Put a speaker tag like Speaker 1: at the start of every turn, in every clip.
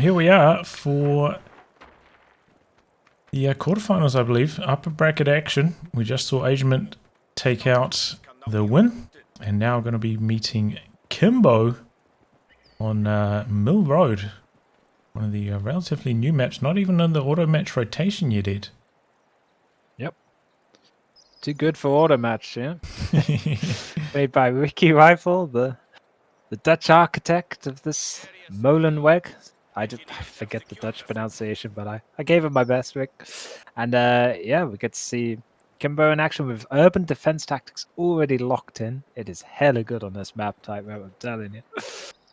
Speaker 1: here we are for the quarterfinals, I believe. Upper bracket action. We just saw Agement take out the win. And now we're going to be meeting Kimbo on Mill Road. One of the relatively new maps. Not even in the auto match rotation yet, Ed.
Speaker 2: Yep. Too good for auto match, yeah. Made by Ricky Rifle, the Dutch architect of this Molenweg. I forget the Dutch pronunciation, but I gave it my best, Rick. And yeah, we get to see Kimbo in action with urban defense tactics already locked in. It is hella good on this map type, I'm telling you.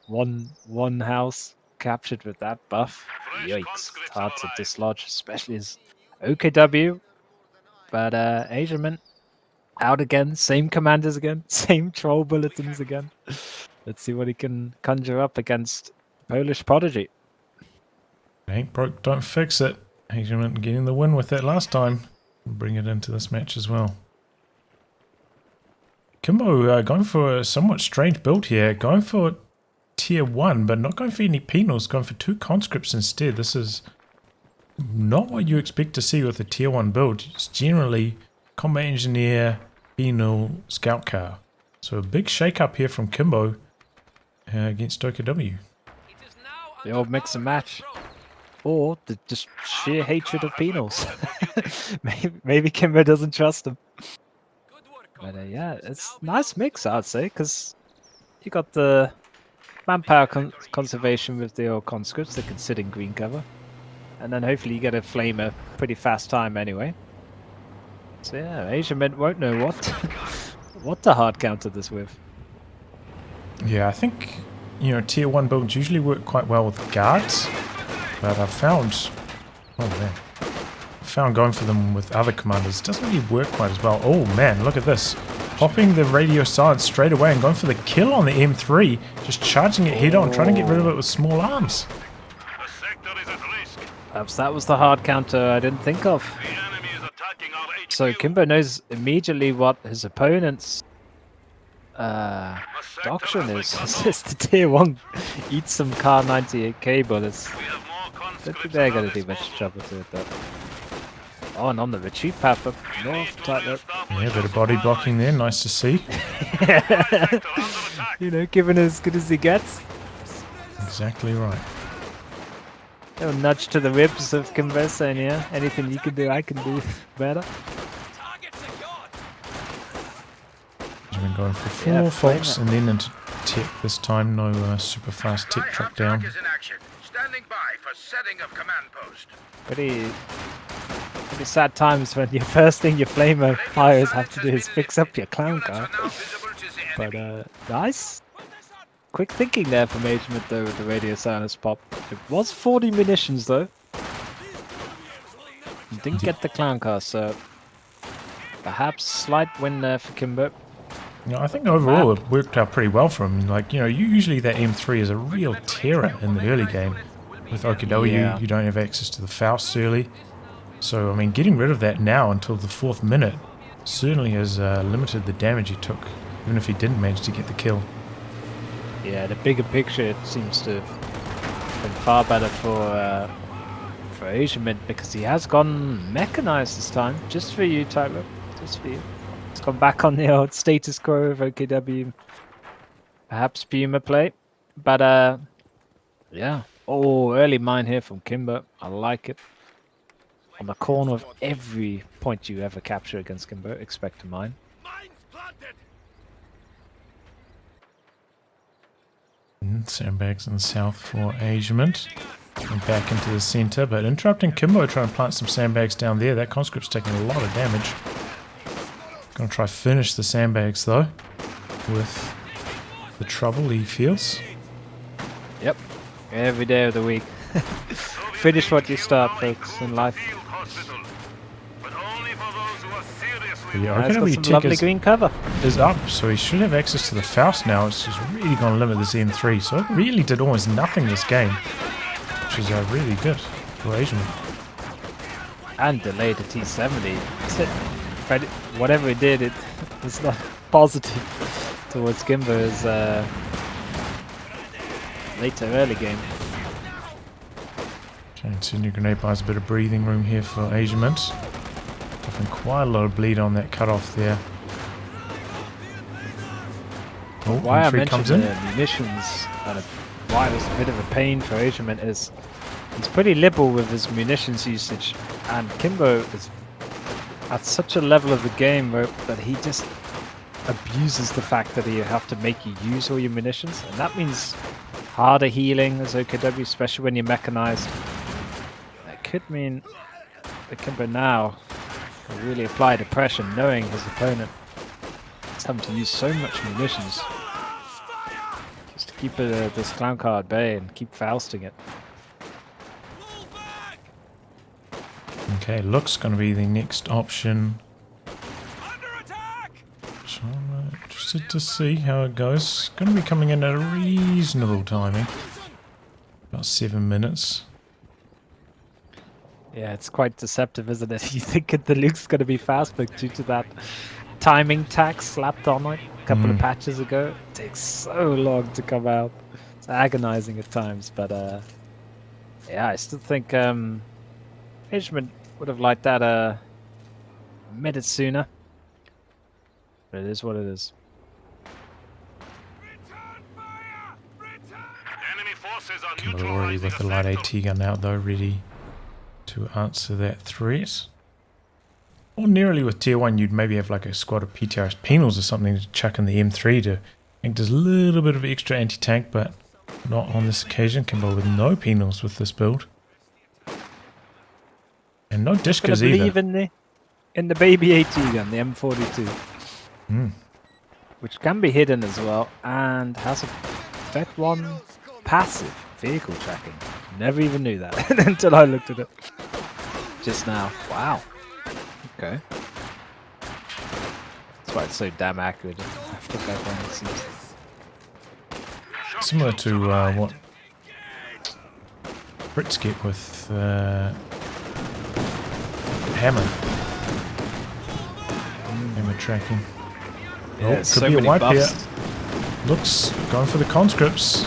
Speaker 2: One house captured with that buff. Yikes, it's hard to dislodge, especially as OKW. But Asiaman out again, same commanders again, same troll bulletins again. Let's see what he can conjure up against Polish Prodigy.
Speaker 1: Ain't broke, don't fix it. Agent getting the win with that last time. Bring it into this match as well. Kimbo going for a somewhat strange build here. Going for tier 1, but not going for any penals. Going for 2 conscripts instead. This is not what you expect to see with a tier 1 build. It's generally combat engineer, penal, scout car. So a big shake up here from Kimbo against OKW.
Speaker 2: The old mix and match. Or the just sheer hatred of penals. maybe Kimbo doesn't trust him. But yeah, it's a nice mix, I'd say, because you got the manpower conservation with the old conscripts that can sit in green cover. And then hopefully you get a flamer pretty fast time anyway. So yeah, Asiamen won't know what to hard counter this with.
Speaker 1: Yeah, I think, you know, tier 1 builds usually work quite well with guards. But I've found, going for them with other commanders doesn't really work quite as well. Oh man, look at this. Popping the radio silence straight away and going for the kill on the M3. Just charging it head on, trying to get rid of it with small arms.
Speaker 2: Perhaps that was the hard counter I didn't think of. So Kimbo knows immediately what his opponent's doctrine is. It's just the tier 1 eat some Kar 98K bullets. Don't think they're going to do much trouble to it though. Oh, and on the retreat path up north, tight up.
Speaker 1: Yeah, a bit of body blocking there, nice to see.
Speaker 2: You know, giving as good as he gets.
Speaker 1: Exactly right.
Speaker 2: A little nudge to the ribs of Kimbo saying, yeah, anything you can do, I can do better.
Speaker 1: He's been going for 4 folks and then into tech this time. No super fast tech truck down.
Speaker 3: Standing by for setting of command post.
Speaker 2: Pretty sad times when your first thing your flamer fires have to do is fix up your clown car. But nice. Quick thinking there from Agent though with the radio silence pop. It was 40 munitions though. You didn't get the clown car, so perhaps slight win there for Kimbo.
Speaker 1: You know, I think overall it worked out pretty well for him. Like, you know, usually that M3 is a real terror in the early game. With OKW, you don't have access to the Faust early. So, I mean, getting rid of that now until the 4th minute certainly has limited the damage he took, even if he didn't manage to get the kill.
Speaker 2: Yeah, the bigger picture it seems to have been far better for Asiaman because he has gone mechanized this time. Just for you, Tyler. Just for you. He's gone back on the old status quo of OKW. Perhaps Puma play. But, yeah. Oh, early mine here from Kimbo. I like it. On the corner of every point you ever capture against Kimbo, expect to mine.
Speaker 1: Sandbags in the south for Asiament. And back into the center, but interrupting Kimbo trying to plant some sandbags down there. That conscript's taking a lot of damage. Gonna try finish the sandbags though, with the trouble he feels. Yep.
Speaker 2: Every day of the week. Finish what you start, folks, in life.
Speaker 1: Yeah,
Speaker 2: some lovely green cover.
Speaker 1: Is up, so he should have access to the Faust now. It's just really going to limit this M3. So it really did almost nothing this game, which is really good for Asian.
Speaker 2: And delayed the T70. Whatever it did, it was not positive towards Kimbo's later early game.
Speaker 1: Okay, senior grenade buys a bit of breathing room here for Asiament. Definitely quite a lot of bleed on that cutoff there. Oh,
Speaker 2: Why I
Speaker 1: M3
Speaker 2: mentioned
Speaker 1: comes in.
Speaker 2: the munitions and why it was a bit of a pain for Asiament is he's pretty liberal with his munitions usage, and Kimbo is at such a level of the game that he just abuses the fact that he have to make you use all your munitions, and that means harder healing as OKW, especially when you're mechanized. That could mean that Kimbo now can really apply the pressure, knowing his opponent is having to use so much munitions just to keep this clown car at bay and keep Fausting it.
Speaker 1: Okay, looks going to be the next option. So I'm interested to see how it goes. Going to be coming in at a reasonable timing. About 7 minutes.
Speaker 2: Yeah, it's quite deceptive, isn't it? You think the Luke's going to be fast, but due to that timing tax slapped on it a couple of patches ago, it takes so long to come out. It's agonizing at times, but yeah, I still think Edgemond would have liked that a minute sooner. But it is what it is.
Speaker 1: Kimbo already with the light AT gun out though, ready to answer that threat. Ordinarily with tier 1 you'd maybe have like a squad of PTRS penals or something to chuck in the M3 to think there's a little bit of extra anti-tank, but not on this occasion. Kimbo with no penals with this build. And no Dishkas either.
Speaker 2: Believe in the baby AT gun, the M42. Which can be hidden as well, and has a Vet 1 passive vehicle tracking. Never even knew that until I looked at it just now. Wow. Okay. That's why it's so damn accurate after Vet 1, it seems.
Speaker 1: Similar to what Brits get with Hammer. Hammer tracking.
Speaker 2: Yeah,
Speaker 1: Oh, could
Speaker 2: so
Speaker 1: be a
Speaker 2: many
Speaker 1: wipe here.
Speaker 2: buffs.
Speaker 1: Looks going for the conscripts.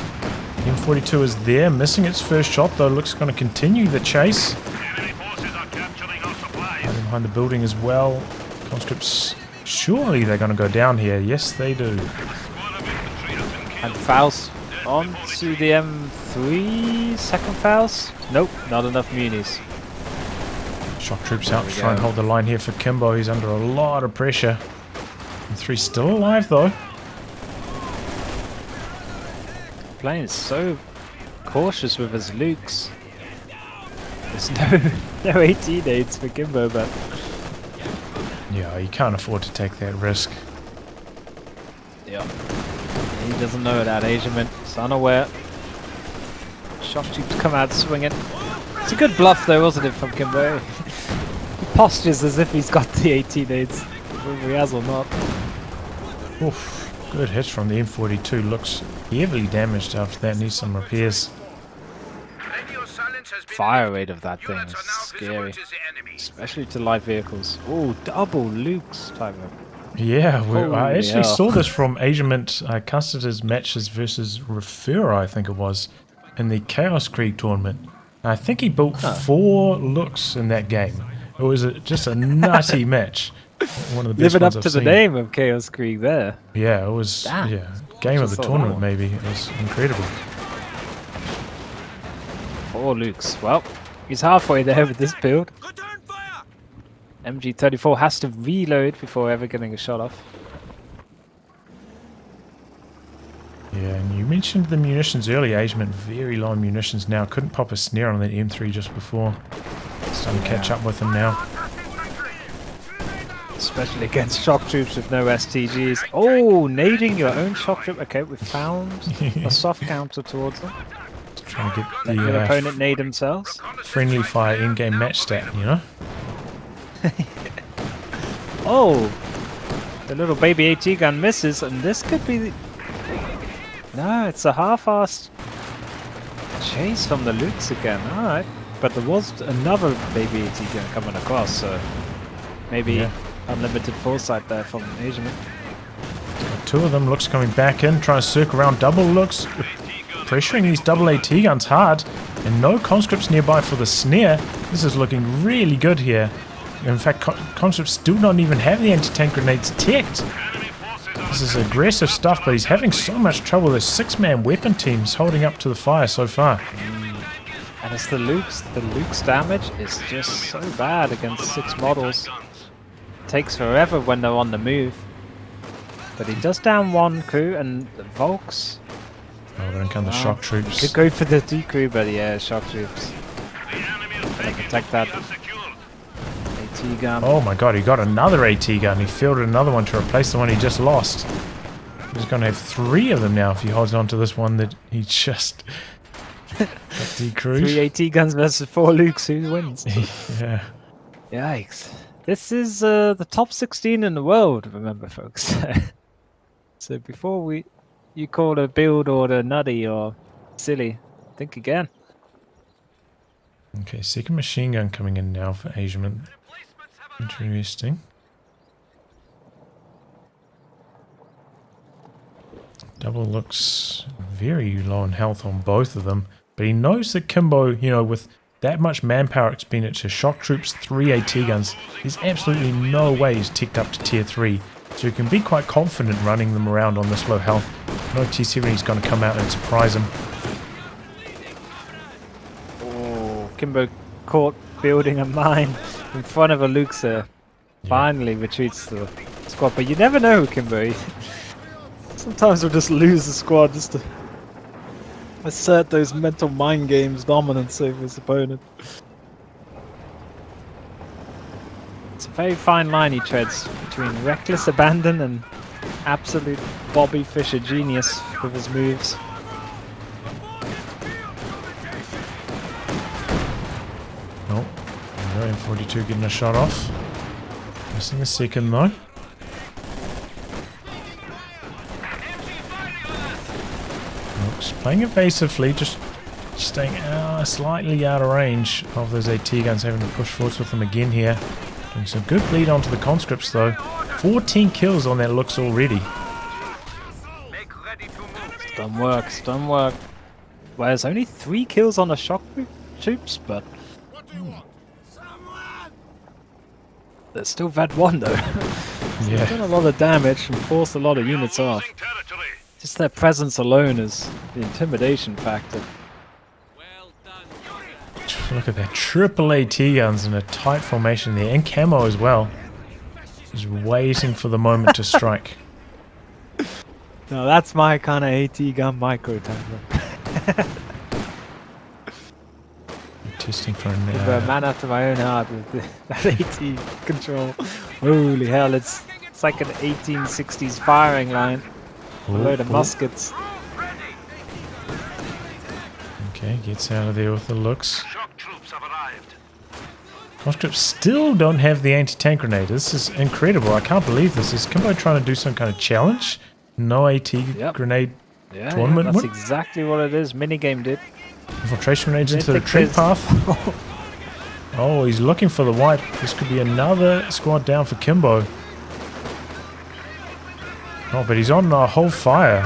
Speaker 1: M42 is there, missing its first shot though. Looks going to continue the chase. Behind the building as well. Conscripts, surely they're going to go down here. Yes, they do.
Speaker 2: And Faust on to the M3. Second Faust. Nope, not enough munis.
Speaker 1: Shock troops out to try and hold the line here for Kimbo. He's under a lot of pressure. M3 still alive though.
Speaker 2: Playing so cautious with his Lukes. There's no 18 aids for Kimbo, but
Speaker 1: Yeah, you can't afford to take that risk.
Speaker 2: yeah, he doesn't know that Asiament. He's unaware. Shock troops come out swinging. It's a good bluff though, wasn't it, from Kimbo? He postures as if he's got the 18 aids, whether he has or not.
Speaker 1: Oof, good hits from the M42. Looks heavily damaged after that. Needs some repairs.
Speaker 2: Fire rate of that thing is scary, especially to light vehicles. Oh, double Luke's typo.
Speaker 1: Yeah, I
Speaker 2: Holy
Speaker 1: actually
Speaker 2: hell.
Speaker 1: saw this from Asiament Custer's matches versus Referrer, I think it was, in the Chaos Krieg tournament. I think he built 4 looks in that game. It was just a nutty match. One of the best
Speaker 2: Living up
Speaker 1: ones
Speaker 2: to
Speaker 1: I've
Speaker 2: the
Speaker 1: seen.
Speaker 2: name of Chaos Krieg there.
Speaker 1: Yeah, it was
Speaker 2: Damn.
Speaker 1: game of
Speaker 2: Just
Speaker 1: the
Speaker 2: saw that
Speaker 1: tournament
Speaker 2: one.
Speaker 1: maybe. It was incredible.
Speaker 2: 4 Lukes. Well, he's halfway there with this build. MG34 has to reload before ever getting a shot off.
Speaker 1: Yeah, and you mentioned the munitions earlier. Asiament very low on munitions now. Couldn't pop a snare on that M3 just before. Starting to catch up with him now.
Speaker 2: Especially against shock troops with no STGs. Oh, nading your own shock troop. Okay, we found a soft counter towards them.
Speaker 1: Trying to get
Speaker 2: Let your
Speaker 1: the
Speaker 2: opponent nade themselves.
Speaker 1: friendly fire in-game match stat, you know?
Speaker 2: Oh, the little baby AT gun misses, and this could be the... No, it's a half-assed chase from the Lukes again. Alright, but there was another baby AT gun coming across, so maybe unlimited foresight there from Asian.
Speaker 1: 2 of them. Looks coming back in, trying to circle around. Double Looks pressuring these double AT guns hard. And no conscripts nearby for the snare. This is looking really good here. In fact, conscripts still don't even have the anti-tank grenades ticked. This is aggressive stuff, but he's having so much trouble. There's 6-man weapon teams holding up to the fire so far.
Speaker 2: And it's the Luke's damage is just so bad against 6 models. Takes forever when they're on the move. But he does down 1 crew, and the Volks.
Speaker 1: Oh, then come the shock troops.
Speaker 2: Could go for the D crew, but yeah, shock troops. Gotta protect that AT gun.
Speaker 1: Oh my god, he got another AT gun. He fielded another one to replace the one he just lost. He's going to have 3 of them now if he holds on to this one that he just got decrewed.
Speaker 2: 3 AT guns versus 4 Lukes. Who wins?
Speaker 1: Yeah.
Speaker 2: Yikes. This is the top 16 in the world, remember, folks. So before you call a build order nutty or silly, think again.
Speaker 1: Okay, second machine gun coming in now for Asiaman. Interesting. Double looks very low in health on both of them, but he knows that Kimbo, you know, with that much manpower expenditure, shock troops, 3 AT guns, there's absolutely no way he's ticked up to tier 3. So you can be quite confident running them around on this low health. No T7 he's going to come out and surprise him.
Speaker 2: Oh, Kimbo caught building a mine in front of a Luxor. Finally retreats the squad, but you never know, Kimbo. Sometimes we'll just lose the squad just to assert those mental mind games dominance over his opponent. It's a very fine line he treads between reckless abandon and absolute Bobby Fischer genius with his moves.
Speaker 1: Oh, there we go, M42 getting a shot off. Missing a second though. Looks playing evasively, just staying slightly out of range of those AT guns, having to push forwards with them again here. Doing some good bleed onto the conscripts though. 14 kills on that looks already.
Speaker 2: It's done work, it's done work. Well, there's only 3 kills on the shock troops, but there's still VAD1 though. So
Speaker 1: Yeah.
Speaker 2: they've done a lot of damage and forced a lot of units off. Just their presence alone is the intimidation factor.
Speaker 1: Look at that, triple AT guns in a tight formation there, and camo as well. Just waiting for the moment to strike.
Speaker 2: No, that's my kind of AT gun micro timer.
Speaker 1: Testing for
Speaker 2: A man after my own heart with that AT control. Holy hell, it's like an 1860s firing line. A load of muskets.
Speaker 1: Okay, gets out of there with the looks. Conscripts still don't have the anti-tank grenade. This is incredible. I can't believe this. Is Kimbo trying to do some kind of challenge? No AT grenade tournament
Speaker 2: That's
Speaker 1: win?
Speaker 2: exactly what it is. Minigame did.
Speaker 1: Infiltration grenades into the retreat path. Oh, he's looking for the wipe. This could be another squad down for Kimbo. Oh, but he's on a whole fire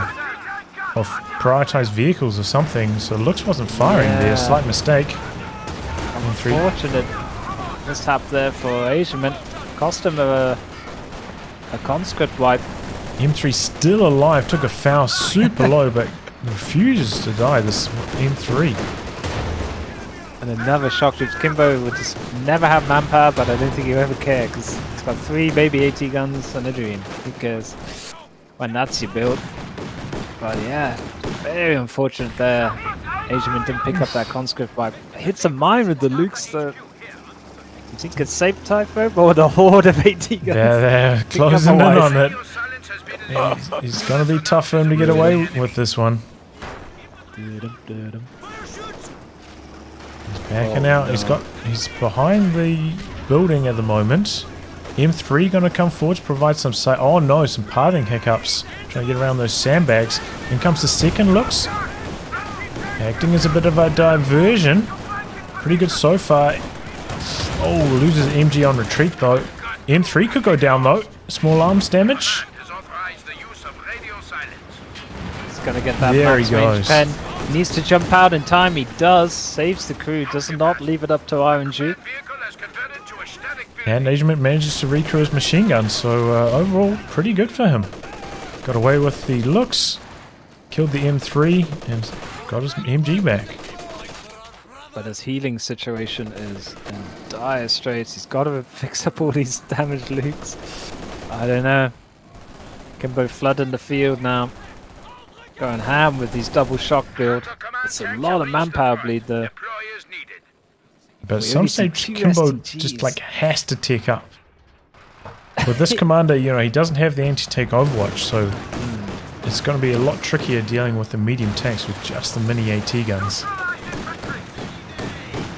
Speaker 1: of prioritized vehicles or something, so looks wasn't firing there. Slight mistake.
Speaker 2: Unfortunate mishap there for Asiaman. Cost him a conscript wipe.
Speaker 1: M3 still alive, took a foul super low, but refuses to die, this M3.
Speaker 2: And another shock troops. Kimbo would just never have manpower, but I don't think he'll ever care, because he's got 3 baby AT guns and a dream. Who cares? When that's your build. But yeah, very unfortunate there. Asiaman didn't pick up that conscript wipe. Hits a mine with the Lukes though. You think it's safe type rope or the horde of AT guns?
Speaker 1: Yeah, they're closing in on it. Yeah, it's going to be tough for him to get away with this one. He's backing out. He's behind the building at the moment. M3 going to come forward to provide some oh no, some pathing hiccups. Trying to get around those sandbags. In comes the second looks. Acting as a bit of a diversion. Pretty good so far. Oh, loses MG on retreat though. M3 could go down though. Small arms damage.
Speaker 2: He's going to get that
Speaker 1: there
Speaker 2: max
Speaker 1: he
Speaker 2: range
Speaker 1: goes.
Speaker 2: pen. Needs to jump out in time. He does. Saves the crew. Does not leave it up to RNG.
Speaker 3: Vehicle has converted to a static vehicle.
Speaker 1: And Agent manages to recrew his machine gun, so overall, pretty good for him. Got away with the looks, killed the M3, and got his MG back.
Speaker 2: But his healing situation is in dire straits. He's got to fix up all these damaged Lukes. I don't know. Kimbo flooding the field now. Going ham with these double shock build. It's a lot of manpower bleed there.
Speaker 3: Deployers needed.
Speaker 1: But
Speaker 2: We
Speaker 1: some
Speaker 2: only see
Speaker 1: stage,
Speaker 2: 2
Speaker 1: Kimbo
Speaker 2: STGs.
Speaker 1: just like has to tick up. With this commander, you know, he doesn't have the anti-tank overwatch, so it's going to be a lot trickier dealing with the medium tanks with just the mini AT guns.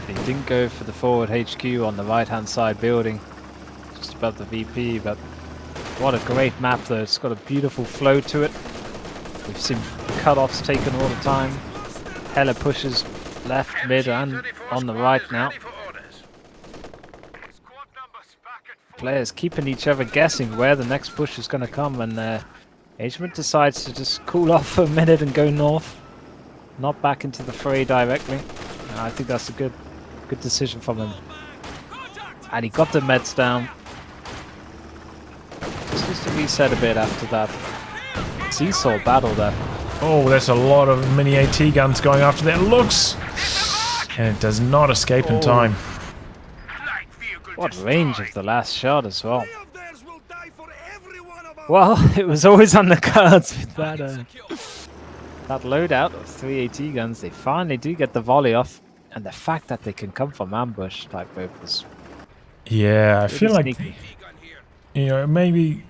Speaker 2: He didn't go for the forward HQ on the right hand side building, just above the VP, but what a great map though. It's got a beautiful flow to it. We've seen cut-offs taken all the time. Hella pushes left, mid and on the right now.
Speaker 3: Ready for orders.
Speaker 2: Players keeping each other guessing where the next push is going to come, and Agent decides to just cool off for a minute and go north. Not back into the fray directly. I think that's a good decision from him. And he got the meds down. Just needs to reset a bit after that seesaw battle there.
Speaker 1: Oh, that's a lot of mini AT guns going after that looks! And it does not escape in time.
Speaker 3: Light vehicle
Speaker 2: What
Speaker 3: destroyed.
Speaker 2: range of the last shot as well. Well, it was always on the cards with that loadout of 3 AT guns. They finally do get the volley off, and the fact that they can come from ambush type weapons.
Speaker 1: Yeah, I feel like,
Speaker 2: Sneaky.
Speaker 1: you know, maybe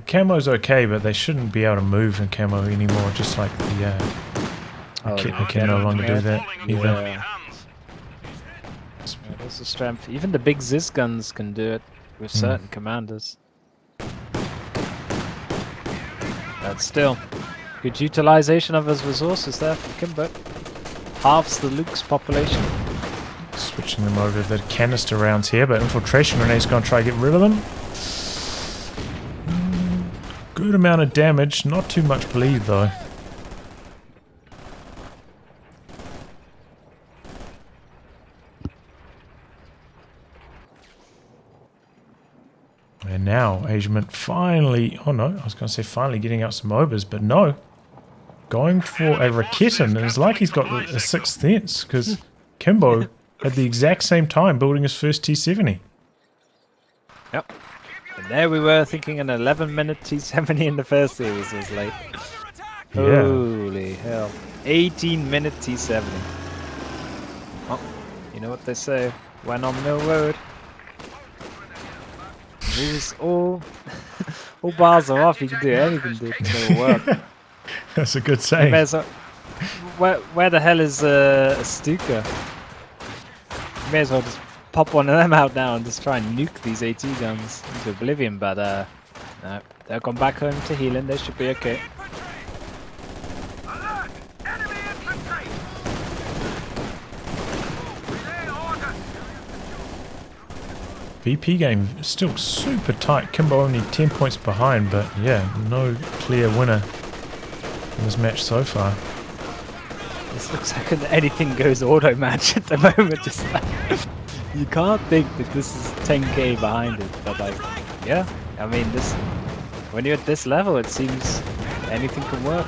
Speaker 1: Camo's okay, but they shouldn't be able to move in Camo anymore, just like the I can no longer do that either.
Speaker 2: Yeah. That's the strength. Even the big Ziz guns can do it with certain commanders. But still, good utilization of his resources there from Kimbo. Halves the Luke's population.
Speaker 1: Switching them over to the canister rounds here, but infiltration grenade's going to try to get rid of them. Good amount of damage, not too much bleed though. And now, Agement finally, oh no, I was going to say finally getting out some obers, but no. Going for a Raketin, and it's like he's got a sixth sense, because Kimbo at the exact same time building his first T-70.
Speaker 2: Yep. And there we were thinking an 11-minute T-70 in the first series was late.
Speaker 1: Yeah.
Speaker 2: Holy hell. 18-minute T-70. Oh, you know what they say, when on Mill Road. Moves all bars are off, you can do anything, dude. It'll work.
Speaker 1: That's a good saying.
Speaker 2: Where the hell is Stuka? May as well just pop one of them out now and just try and nuke these AT guns into oblivion, but no, they'll come back home to healing, they should be okay.
Speaker 3: Alert! Enemy infantry! Relay order!
Speaker 1: VP game is still super tight. Kimbo only 10 points behind, but yeah, no clear winner in this match so far.
Speaker 2: This looks like an anything goes auto match at the moment. Just like, you can't think that this is 10k behind it, but like, yeah, I mean, this when you're at this level, it seems anything can work.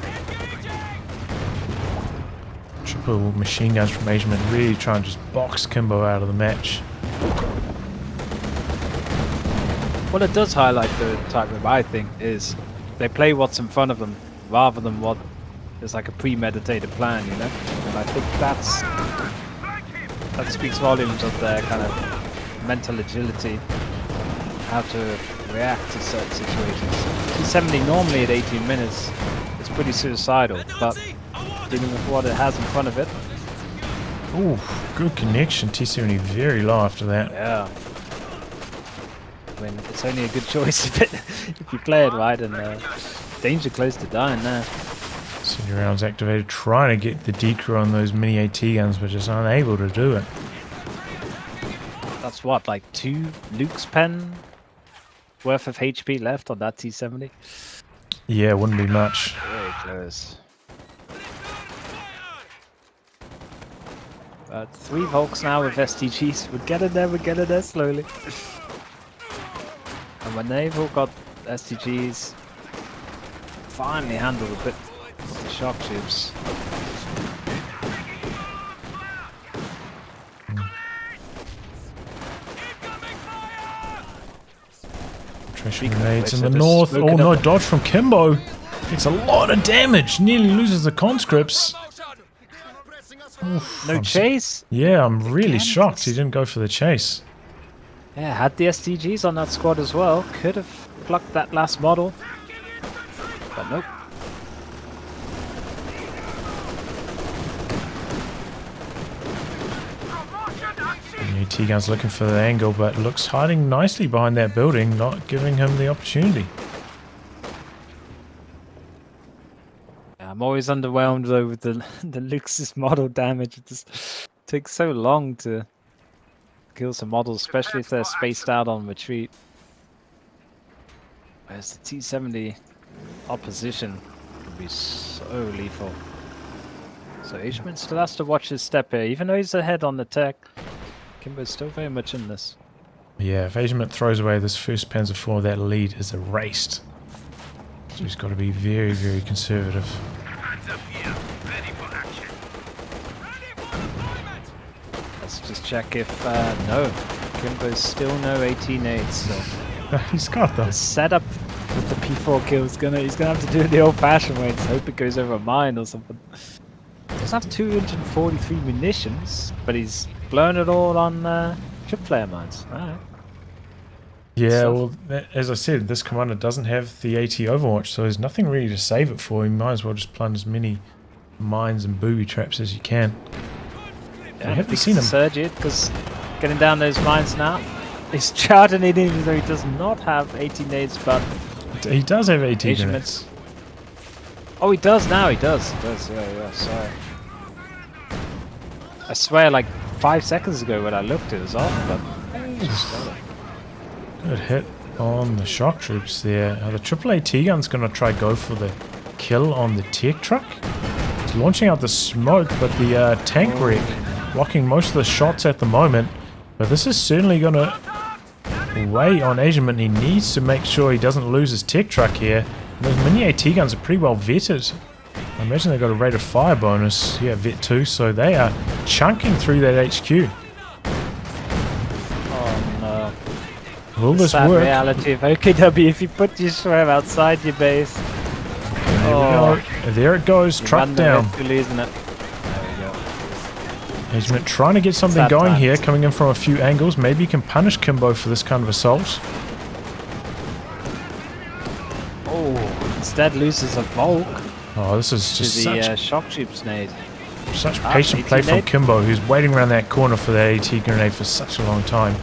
Speaker 1: Triple machine guns from Agement really trying to just box Kimbo out of the match.
Speaker 2: What it does highlight the type of, I think, is they play what's in front of them rather than what is like a premeditated plan, you know? And I think that speaks volumes of their kind of mental agility, how to react to certain situations. T70 normally at 18 minutes is pretty suicidal, but dealing with what it has in front of it.
Speaker 1: Ooh, good connection. T70 very low after that.
Speaker 2: Yeah. I mean, it's only a good choice if you play it right, and danger close to dying there.
Speaker 1: Senior rounds activated, trying to get the decrew on those mini AT guns, but just unable to do it.
Speaker 2: That's what, like 2 Luke's pen worth of HP left on that T70?
Speaker 1: Yeah, wouldn't be much.
Speaker 2: Very close. But 3 Volks now with STGs. We're getting there slowly. And when they've all got STGs, finally handle a bit of the shock tubes.
Speaker 1: Infiltration grenades in the north. Oh no, dodge from Kimbo. It's a lot of damage. Nearly loses the conscripts. Oof,
Speaker 2: No chase?
Speaker 1: Yeah, I'm really
Speaker 2: Again,
Speaker 1: shocked he didn't go for the chase.
Speaker 2: Yeah, had the STGs on that squad as well. Could have plucked that last model. But nope.
Speaker 1: New T-Gun's looking for the angle, but looks hiding nicely behind that building, not giving him the opportunity.
Speaker 2: I'm always underwhelmed though with the Luxus model damage. It just takes so long to kill some models, especially if they're spaced out on retreat. Whereas the T-70 opposition can be so lethal. So Ishman still has to watch his step here, even though he's ahead on the tech. Kimbo's still very much in this.
Speaker 1: Yeah, if Asiaman throws away this first Panzer IV, that lead is erased. So he's got to be very, very conservative.
Speaker 2: Let's just check if, no. Kimbo's still no 18-8, so...
Speaker 1: He's got them.
Speaker 2: The setup with the P4 kill is he's gonna have to do it the old-fashioned way. Just hope it goes over a mine or something. He does have 243 munitions, but he's blown it all on trip flare mines. Alright.
Speaker 1: Yeah, well, as I said, this commander doesn't have the AT Overwatch, so there's nothing really to save it for. You might as well just plant as many mines and booby traps as you can.
Speaker 2: Yeah,
Speaker 1: I haven't seen him.
Speaker 2: Surge it, because getting down those mines now. He's charging it in, even though he does not have 18 nades, but...
Speaker 1: He does have 18
Speaker 2: Asian
Speaker 1: minutes.
Speaker 2: Oh, he does now, he does. Yeah, sorry. I swear, like 5 seconds ago when I looked, it was off, but...
Speaker 1: Good hit on the shock troops there. The AAA gun's going to try go for the kill on the tech truck. It's launching out the smoke, but the tank wreck blocking most of the shots at the moment. But this is certainly going to weigh on Asiaman. He needs to make sure he doesn't lose his tech truck here. And those mini AT guns are pretty well vetted. I imagine they've got a rate of fire bonus. Yeah, vet 2, so they are chunking through that HQ. Will this
Speaker 2: sad
Speaker 1: work?
Speaker 2: reality of OKW if you put your Shrev outside your base.
Speaker 1: There we go. There it goes. Truck down.
Speaker 2: Losing it.
Speaker 1: He's trying to get something
Speaker 2: Sad
Speaker 1: going
Speaker 2: times.
Speaker 1: here, coming in from a few angles. Maybe he can punish Kimbo for this kind of assault.
Speaker 2: Oh, instead loses a Volk
Speaker 1: Oh, this is
Speaker 2: to
Speaker 1: just
Speaker 2: the
Speaker 1: such
Speaker 2: shock tube nade.
Speaker 1: patient play from
Speaker 2: nade.
Speaker 1: Kimbo, who's waiting around that corner for that AT grenade for such a long time.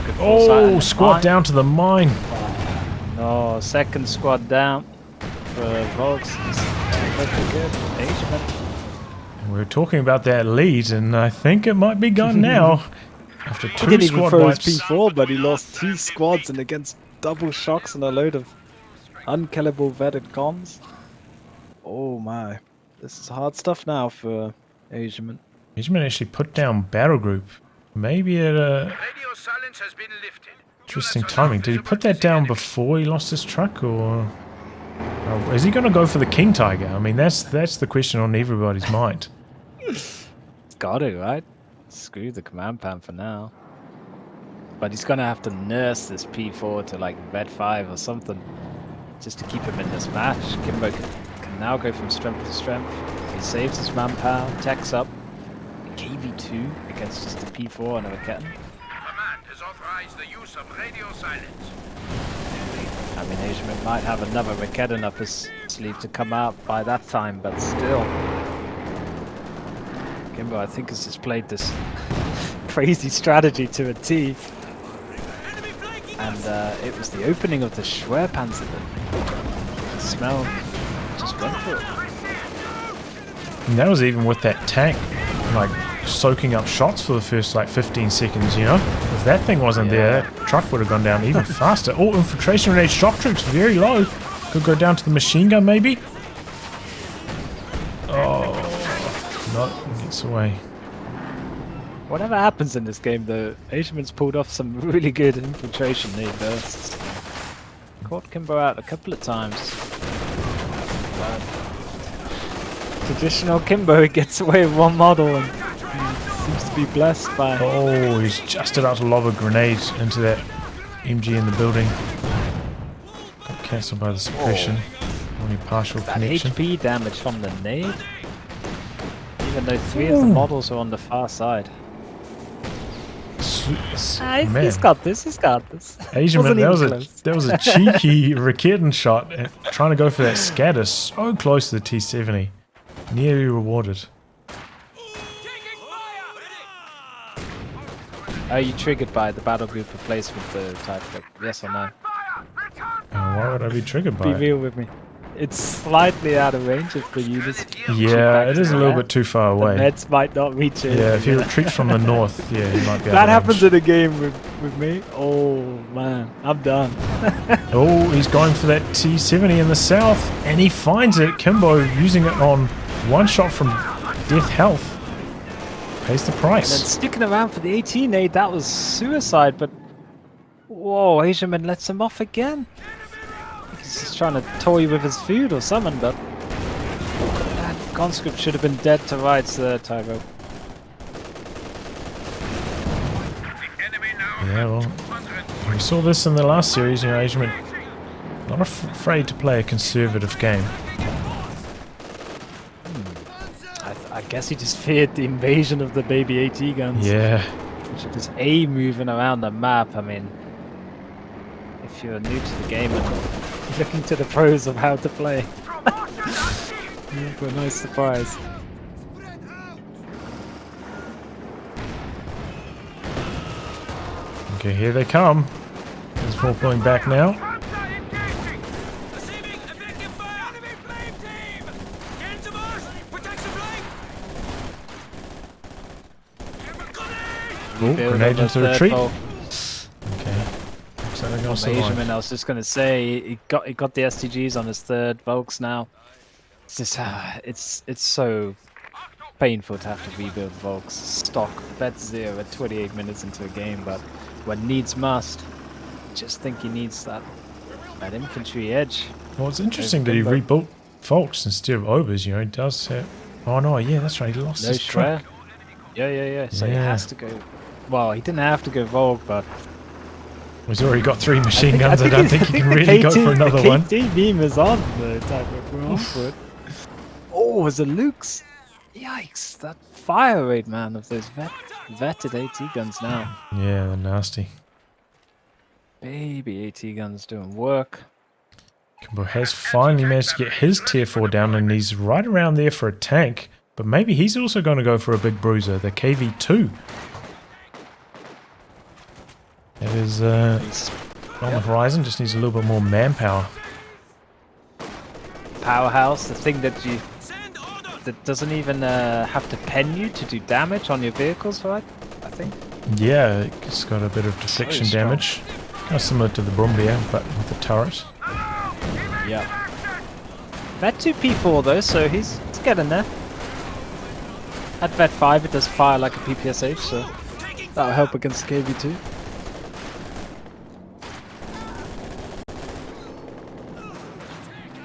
Speaker 2: Good foresight
Speaker 1: Oh,
Speaker 2: and
Speaker 1: squad
Speaker 2: mine.
Speaker 1: down to the mine.
Speaker 2: No, second squad down for Volks. Looking good. Asiaman.
Speaker 1: We were talking about that lead, and I think it might be gone now. After
Speaker 2: He
Speaker 1: two
Speaker 2: didn't even
Speaker 1: squad
Speaker 2: throw
Speaker 1: wipes.
Speaker 2: his P4, but he lost 2 squads and against double shocks and a load of unkillable vetted comms. Oh my. This is hard stuff now for Asiaman.
Speaker 1: Asiaman actually put down battle group. Maybe at a
Speaker 3: Radio silence has been lifted.
Speaker 1: interesting timing. Did he put that down before he lost his truck, or is he going to go for the King Tiger? I mean, that's the question on everybody's mind.
Speaker 2: It's got it, right? Screw the command pan for now. But he's gonna have to nurse this P4 to like vet 5 or something just to keep him in this match. Kimbo can now go from strength to strength. If he saves his manpower, techs up, KV2 against just the P4 and a Raketten.
Speaker 3: Command has authorized the use of radio silence.
Speaker 2: I mean, Asiaman might have another Raketten up his sleeve to come out by that time, but still. Kimbo, I think, has just played this crazy strategy to a T. And it was the opening of the Schwerpanzer that the smell just went for it.
Speaker 1: And that was even with that tank, like, soaking up shots for the first, like, 15 seconds, you know? If that thing wasn't there, that truck would have gone down even faster. Oh, infiltration grenade shock troops, very low. Could go down to the machine gun, maybe? Oh, Gets away.
Speaker 2: Whatever happens in this game, though, Asiaman's pulled off some really good infiltration near bursts. Caught Kimbo out a couple of times. But traditional Kimbo gets away with one model and seems to be blessed by...
Speaker 1: Oh, he's just about to lob a grenade into that MG in the building. Got cancelled by the suppression. Only partial
Speaker 2: that
Speaker 1: connection.
Speaker 2: HP damage from the nade. Even though 3 of the models are on the far side.
Speaker 1: Man.
Speaker 2: He's got this, he's got this.
Speaker 1: Asiaman, that was a cheeky Raketen shot at trying to go for that scatter so close to the T-70. Nearly rewarded.
Speaker 2: Are you triggered by the battle group replacement type? Yes or no?
Speaker 1: Why would I be triggered by
Speaker 2: Be
Speaker 1: it?
Speaker 2: real with me. It's slightly out of range if the units.
Speaker 1: Yeah, it is a little bit too far away.
Speaker 2: The meds might not reach it.
Speaker 1: Yeah, if he retreats from the north, yeah, he might be
Speaker 2: That
Speaker 1: out of
Speaker 2: happens
Speaker 1: range.
Speaker 2: in a game with me. Oh man, I'm done.
Speaker 1: Oh, he's going for that T-70 in the south, and he finds it. Kimbo using it on one shot from death health. Pays the
Speaker 2: And
Speaker 1: price.
Speaker 2: then sticking around for the 18 aid, that was suicide, but whoa, Asiaman lets him off again. He's just trying to toy with his food or something, but that conscript should have been dead to rights there, Tyro.
Speaker 1: Yeah, well, we saw this in the last series. You know, Asiaman not afraid to play a conservative game.
Speaker 2: I guess he just feared the invasion of the baby AT guns.
Speaker 1: Yeah.
Speaker 2: Which are just moving around the map. I mean, if you're new to the game and looking to the pros of how to play, for a nice surprise.
Speaker 1: Okay, here they come. There's 4 pulling back now. Oh, grenade into retreat. Okay. Looks like they got some
Speaker 2: Asiaman, I was just gonna say he got the STGs on his third Volks now. It's just it's so painful to have to rebuild Volks stock Vet 0 at 28 minutes into a game, but when needs must, just think he needs that infantry edge.
Speaker 1: Well, it's interesting that he rebuilt Volks instead of Obers. You know, he does have. Oh no, yeah, that's right. He lost his truck.
Speaker 2: Yeah. So he has to go. Well, he didn't have to go Volk, but
Speaker 1: He's already got 3 machine guns. I don't think he can really go for another one.
Speaker 2: The KT beam is on the type of we're on for it. Oh, it was a Luke's. Yikes! That fire rate, man, of those vetted AT guns now.
Speaker 1: Yeah, they're nasty.
Speaker 2: Baby AT guns doing work.
Speaker 1: Kimbo has finally managed to get his tier 4 down, and he's right around there for a tank. But maybe he's also going to go for a big bruiser, the KV2. That is on the horizon, just needs a little bit more manpower.
Speaker 2: Powerhouse, the thing that doesn't even have to pen you to do damage on your vehicles, right? I think.
Speaker 1: Yeah, it's got a bit of deflection damage. Kind of similar to the Brumbier, but with the turret.
Speaker 2: Yeah. Vet 2 P4 though, so he's getting there. At Vet 5 it does fire like a PPSH, so that'll help against KV2.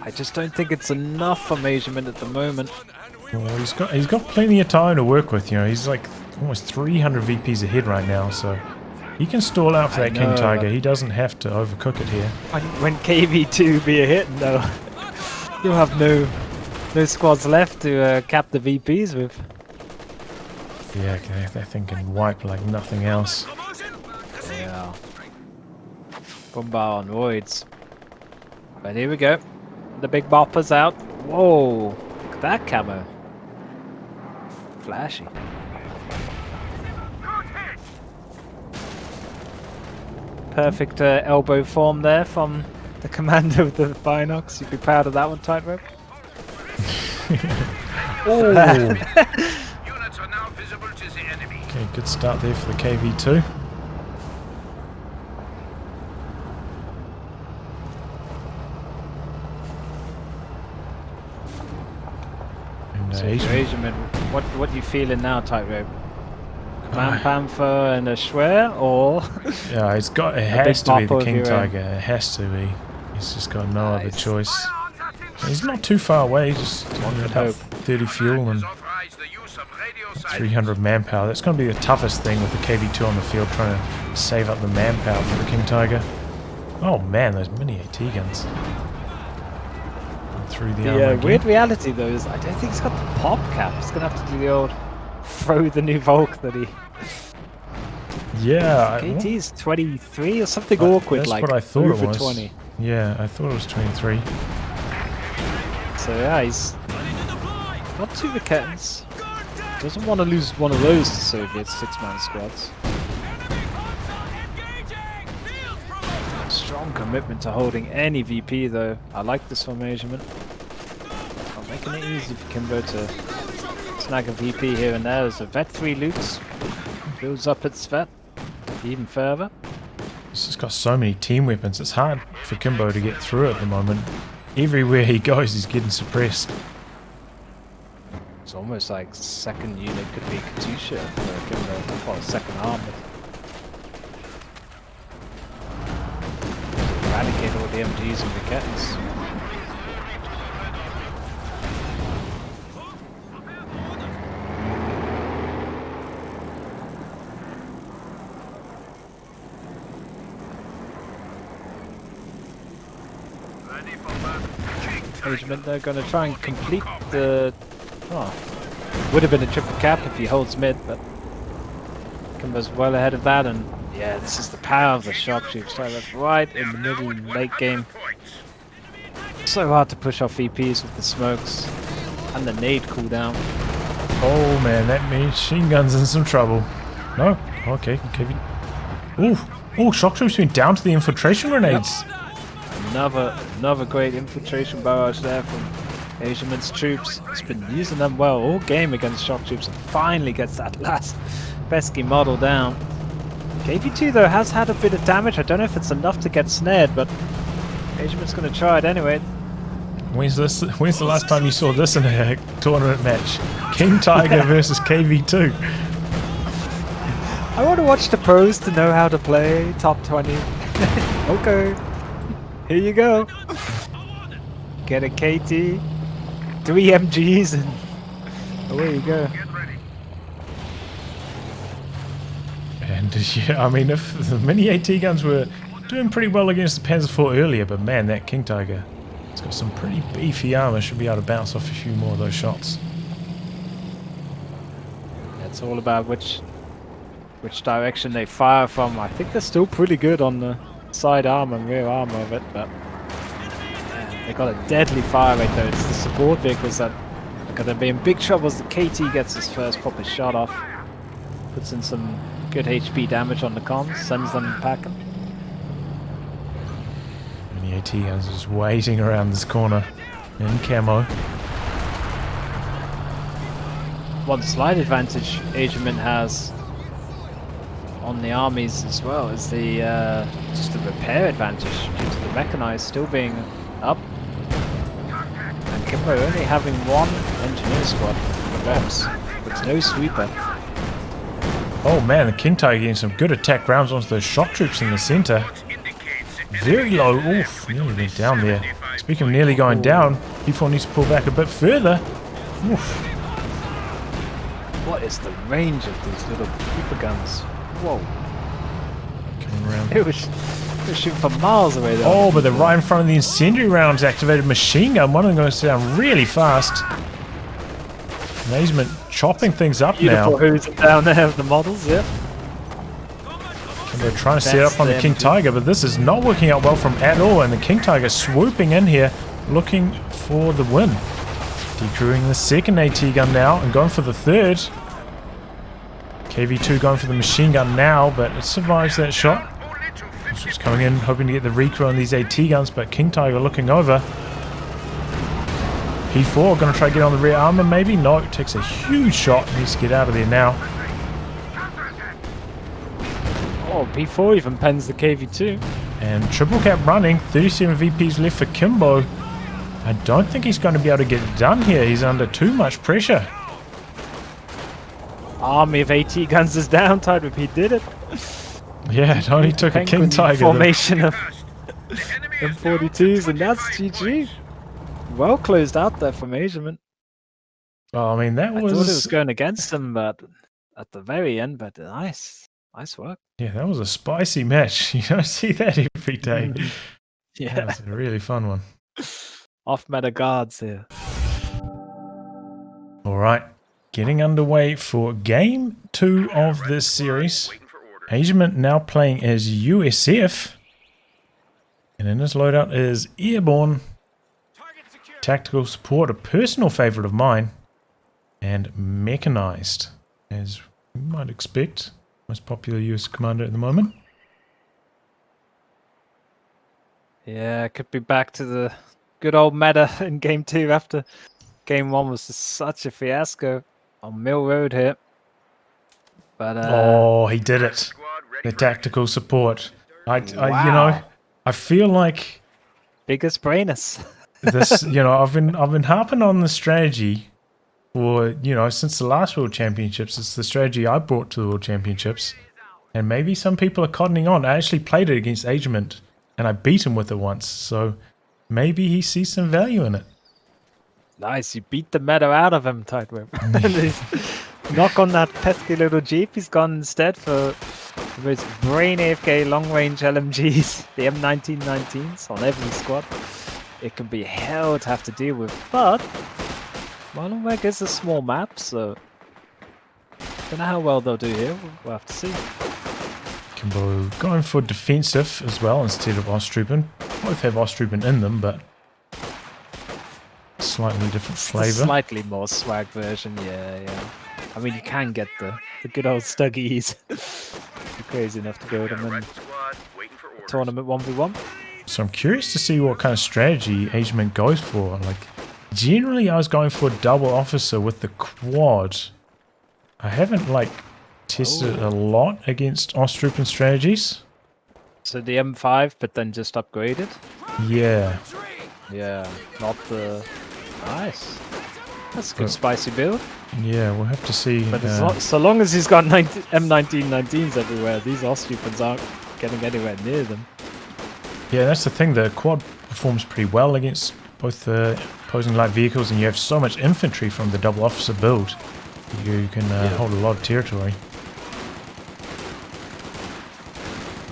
Speaker 2: I just don't think it's enough for Measurement at the moment.
Speaker 1: Well, he's got plenty of time to work with. You know, he's like almost 300 VPs ahead right now, so he can stall out for that King Tiger. He doesn't have to overcook it here.
Speaker 2: When KV2 be a hit, no, you'll have no squads left to cap the VPs with.
Speaker 1: Yeah, that thing can wipe like nothing else.
Speaker 2: Yeah. Bombard on roids. But here we go. The big bopper's out. Whoa! Look at that camo. Flashy. Perfect elbow form there from the commander of the Vinox. You'd be proud of that one, Tightrope.
Speaker 1: Oh!
Speaker 3: Units are now visible to the enemy.
Speaker 1: Okay, good start there for the KV2. And
Speaker 2: So Asiaman What you feeling now, Tightrope? Command Panther and a Schwer, or
Speaker 1: Yeah, it has to be the King Tiger. It has to be. He's just got no other choice. He's not too far away, just about 30 fuel and 300 manpower. That's going to be the toughest thing with the KV2 on the field, trying to save up the manpower for the King Tiger. Oh man, those mini AT guns. Through the armor again.
Speaker 2: Weird reality though is I don't think he's got the pop cap. He's going to have to do the old throw the new Volk that he...
Speaker 1: Yeah.
Speaker 2: KT is 23 or something awkward,
Speaker 1: that's
Speaker 2: like
Speaker 1: what I thought
Speaker 2: over
Speaker 1: it was.
Speaker 2: 20.
Speaker 1: Yeah, I thought it was 23.
Speaker 2: So yeah, he's got 2 Viketans. Doesn't want to lose one of those to Soviet 6-man squads. Strong commitment to holding any VP though. I like this formation. I'm making it easy for Kimbo to snag a VP here and there. There's a Vet 3 loots. Builds up its Vet even further.
Speaker 1: He's just got so many team weapons. It's hard for Kimbo to get through at the moment. Everywhere he goes, he's getting suppressed.
Speaker 2: It's almost like second unit could be Katusha for Kimbo. Well, second arm. Eradicate all the MGs and Viketans. Engagement, they're going to try and complete the... Oh, would have been a triple cap if he holds mid, but Kimbo's well ahead of that, and yeah, this is the power of the shock troops. So that's right in the middle late game. So hard to push off VPs with the smokes and the nade cooldown.
Speaker 1: Oh man, that machine gun's in some trouble. No? Okay, Kevin. Oh, shock troops went down to the infiltration grenades.
Speaker 2: Yep. Another great infiltration barrage there from Asiaman's troops. He's been using them well all game against shock troops and finally gets that last pesky model down. KV2 though has had a bit of damage. I don't know if it's enough to get snared, but Asiaman's going to try it anyway.
Speaker 1: When's the last time you saw this in a tournament match? King Tiger versus KV2.
Speaker 2: I want to watch the pros to know how to play top 20. Okay. Here you go. Get a KT, 3 MGs, and away you go.
Speaker 1: And yeah, I mean, if the mini AT guns were doing pretty well against the Panzer IV earlier, but man, that King Tiger, it's got some pretty beefy armor. Should be able to bounce off a few more of those shots.
Speaker 2: It's all about which direction they fire from. I think they're still pretty good on the side arm and rear arm of it, but man, they got a deadly fire rate though. It's the support vehicles that are going to be in big trouble as the KT gets his first proper shot off. Puts in some good HP damage on the comms, sends them packing.
Speaker 1: And the AT guns are just waiting around this corner in camo.
Speaker 2: One slight advantage Asiaman has on the armies as well is the just the repair advantage due to the mechanized still being up, and Kimbo only having 1 engineer squad for reps with no sweeper.
Speaker 1: Oh man, the King Tiger getting some good attack rounds onto those shock troops in the center. Very low. Oof, nearly went down there. Speaking of nearly going down, P4 needs to pull back a bit further. Oof.
Speaker 2: What is the range of these little super guns? Whoa.
Speaker 1: Coming around.
Speaker 2: It was shooting from miles away there.
Speaker 1: Oh, but they're right in front of the incendiary rounds activated machine gun. One of them goes down really fast. Amazement chopping things up
Speaker 2: Beautiful
Speaker 1: now.
Speaker 2: who's down there of the models, yeah.
Speaker 1: And they're trying to set up on the King Tiger, but this is not working out well from at all. And the King Tiger swooping in here, looking for the win. Decrewing the second AT gun now and going for the third. KV2 going for the machine gun now, but it survives that shot. It's just coming in, hoping to get the recrew on these AT guns, but King Tiger looking over. P4 going to try to get on the rear armor, maybe? No, it takes a huge shot. Needs to get out of there now.
Speaker 2: Oh, P4 even pens the KV2.
Speaker 1: And triple cap running, 37 VPs left for Kimbo. I don't think he's going to be able to get it done here. He's under too much pressure.
Speaker 2: army of AT guns is down. Tidewhip, he did it.
Speaker 1: Yeah, it only took a King
Speaker 2: Penguin
Speaker 1: Tiger. though.
Speaker 2: formation of M42s, and that's GG. Well closed out there from Asiaman.
Speaker 1: Oh, I mean, that
Speaker 2: I thought it was
Speaker 1: was...
Speaker 2: going against him, but at the very end, but nice work.
Speaker 1: Yeah, that was a spicy match. You don't see that every day. That
Speaker 2: Yeah,
Speaker 1: was a really fun one.
Speaker 2: off meta guards here.
Speaker 1: All right, getting underway for game 2 of this series.
Speaker 3: Waiting for orders.
Speaker 1: Asiaman now playing as USF. And in his loadout is Airborne, Tactical Support, a personal favorite of mine, and Mechanized, as you might expect. Most popular US commander at the moment.
Speaker 2: Yeah, could be back to the good old meta in game 2 after game 1 was just such a fiasco on Mill Road here. But
Speaker 1: Oh, he did it.
Speaker 3: Squad ready
Speaker 1: The
Speaker 3: for
Speaker 1: tactical support. I you know,
Speaker 2: Wow.
Speaker 1: I feel like
Speaker 2: biggest brainers.
Speaker 1: this, I've been harping on the strategy for, since the last World Championships. It's the strategy I brought to the World Championships. And maybe some people are cottoning on. I actually played it against Agement, and I beat him with it once. So maybe he sees some value in it.
Speaker 2: Nice, you beat the meta out of him, Tidewhip. And he's knock on that pesky little Jeep. He's gone instead for the most brain AFK long-range LMGs, the M1919s on every squad. It can be hell to have to deal with, but Molenbeek is a small map, so don't know how well they'll do here. We'll have to see.
Speaker 1: Kimbo going for defensive as well instead of Ostrupen. Both have Ostrupen in them, but slightly different
Speaker 2: It's the
Speaker 1: flavor.
Speaker 2: slightly more swag version, yeah. I mean, you can get the good old Stuggies. If you're crazy enough to go to them in
Speaker 3: red squad waiting for orders.
Speaker 2: tournament 1v1.
Speaker 1: So I'm curious to see what kind of strategy Agement goes for. Like, generally I was going for a double officer with the quad. I haven't tested it a lot against Ostrupen strategies.
Speaker 2: So the M5, but then just upgraded.
Speaker 1: Yeah.
Speaker 2: Yeah, not the nice. That's a good
Speaker 1: But-
Speaker 2: spicy build.
Speaker 1: Yeah, we'll have to see.
Speaker 2: But so long as he's got M1919s everywhere, these Austrians aren't getting anywhere near them.
Speaker 1: Yeah, that's the thing. The quad performs pretty well against both the opposing light vehicles, and you have so much infantry from the double officer build. You can hold a lot of territory.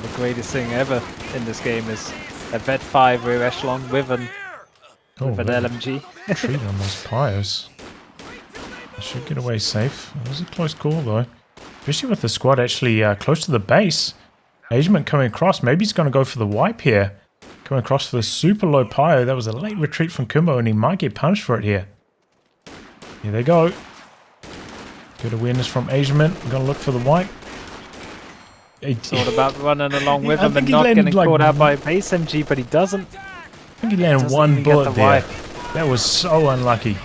Speaker 2: The greatest thing ever in this game is a Vet 5 rear echelon with an
Speaker 1: that
Speaker 2: LMG.
Speaker 1: Treat on those pyres. I should get away safe. It was a close call though. Especially with the squad actually close to the base. Agement coming across. Maybe he's going to go for the wipe here. Coming across for the super low pyre. That was a late retreat from Kimbo, and he might get punished for it here. Here they go. Good awareness from Agement. I'm going to look for the wipe.
Speaker 2: Thought about running along with
Speaker 1: I
Speaker 2: him
Speaker 1: think
Speaker 2: and
Speaker 1: he
Speaker 2: not
Speaker 1: landed,
Speaker 2: getting caught out by a base MG, but he doesn't.
Speaker 1: I think he landed
Speaker 2: Doesn't
Speaker 1: one
Speaker 2: even get
Speaker 1: bullet
Speaker 2: the
Speaker 1: there.
Speaker 2: wipe.
Speaker 1: That was so unlucky.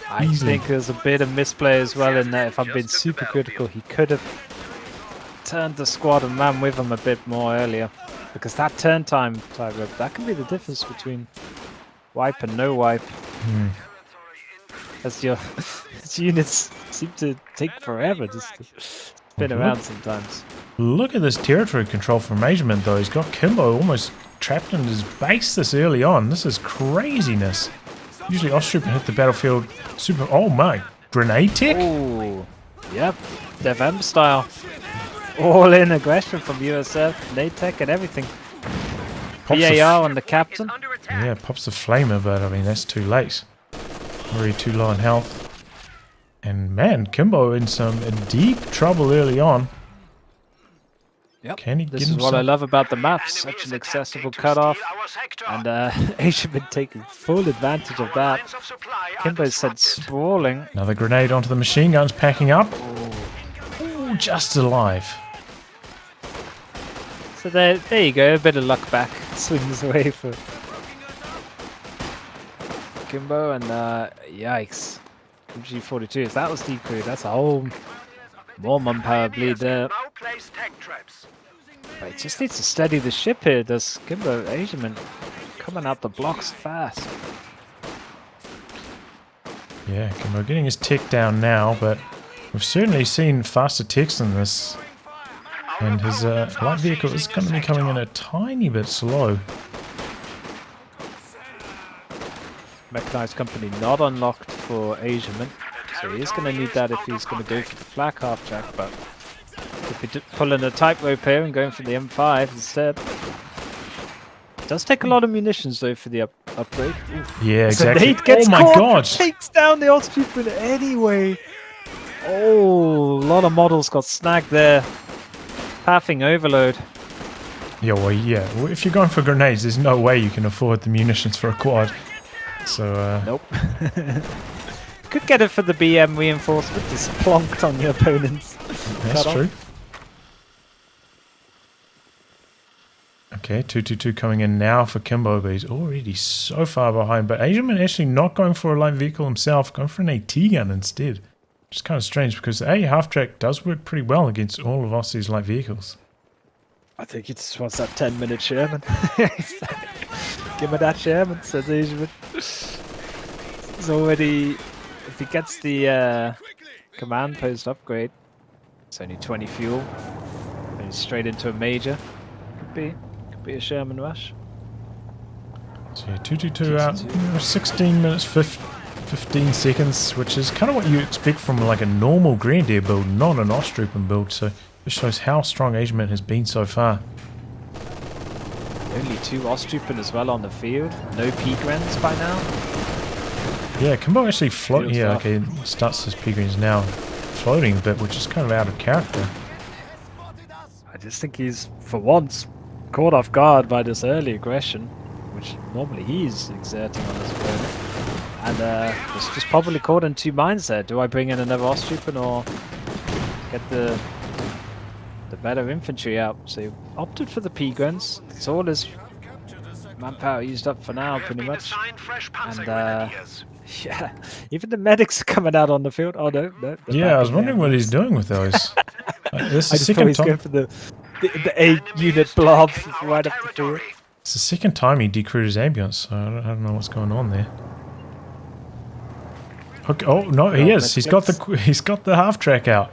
Speaker 2: I
Speaker 1: Easily.
Speaker 2: think there's a bit of misplay as well in that. If I'm being super critical, he could have turned the squad and ran with him a bit more earlier. Because that turn time, Tidewhip, that can be the difference between wipe and no wipe. As your as units seem to take forever just to spin around sometimes.
Speaker 1: Look at this territory control from Agement though. He's got Kimbo almost trapped in his base this early on. This is craziness. Usually Ostrupen hit the battlefield super... Oh my! Grenade tech?
Speaker 2: Oh, yep, Dev M style. All in aggression from USF, NATEC and everything.
Speaker 1: Pops the
Speaker 2: BAR on the captain.
Speaker 3: Under attack.
Speaker 1: Yeah, pops the flamer, but I mean, that's too late. Already too low in health. And man, Kimbo in some deep trouble early on.
Speaker 2: Yep.
Speaker 1: Can he
Speaker 2: This
Speaker 1: get
Speaker 2: is what I
Speaker 1: himself...
Speaker 2: love about the map. Such an accessible cutoff. And Asian been taking full advantage of that. Kimbo said sprawling.
Speaker 1: Another grenade onto the machine guns, packing up. Ooh, just alive.
Speaker 2: So there you go. A bit of luck back. Swings away for Kimbo and yikes. MG42. If that was decrew, that's a whole more manpower bleed there.
Speaker 3: Now place tech traps.
Speaker 2: But he just needs to steady the ship here. Does Kimbo Asiaman coming out the blocks fast?
Speaker 1: Yeah, Kimbo getting his tick down now, but We've certainly seen faster techs than this. And his light vehicle is going to be coming in a tiny bit slow.
Speaker 2: Mechanized company not unlocked for Asiaman. So he is going to need that if he's going to go for the flak half track, but could be pulling a tightrope here and going for the M5 instead. Does take a lot of munitions though for the upgrade. Oof.
Speaker 1: Yeah,
Speaker 2: So
Speaker 1: exactly.
Speaker 2: Nate gets
Speaker 1: Oh my
Speaker 2: caught,
Speaker 1: god!
Speaker 2: takes down the Austrian anyway. Oh, a lot of models got snagged there. Pathing overload.
Speaker 1: Yeah, well, yeah. Well, if you're going for grenades, there's no way you can afford the munitions for a quad. So,
Speaker 2: Nope. Could get it for the BM reinforcement, just plonked on your opponents.
Speaker 1: that's
Speaker 2: Cut
Speaker 1: true.
Speaker 2: off.
Speaker 1: Okay, 222 coming in now for Kimbo, but he's already so far behind. But Asiaman actually not going for a light vehicle himself, going for an AT gun instead. Which is kind of strange because the A half-track does work pretty well against all of Aussie's light vehicles.
Speaker 2: I think he just wants that 10-minute Sherman. Give me that Sherman, says Asiaman. He's already... If he gets the command post upgrade, it's only 20 fuel. And he's straight into a major. Could be a Sherman rush.
Speaker 1: So yeah, 222 out, 16 minutes 15 seconds, which is kind of what you expect from like a normal Grenadier build, not an Ostroupen build. So this shows how strong Asiaman has been so far.
Speaker 2: Only 2 Ostroupen as well on the field. No P-Grens by now.
Speaker 1: Yeah, Kimbo actually float.
Speaker 2: Feels
Speaker 1: Yeah,
Speaker 2: tough.
Speaker 1: okay, starts his P-Greens now floating a bit, which is kind of out of character.
Speaker 2: I just think he's, for once, caught off guard by this early aggression, which normally he's exerting on his opponent. And was just probably caught in 2 minds there. Do I bring in another Ostroupen or get the better infantry out? So he opted for the P-Guns. It's all his manpower used up for now, pretty much. And yeah, even the medics are coming out on the field. Oh no, no.
Speaker 1: Yeah, I was wondering what he's doing with those. This
Speaker 2: I
Speaker 1: is
Speaker 2: just thought
Speaker 1: the second
Speaker 2: he's going
Speaker 1: time.
Speaker 2: for the 8-unit blob right up the field.
Speaker 1: It's the second time he decrewed his ambulance, so I don't know what's going on there. Okay, oh no, he is. He's got the half track out.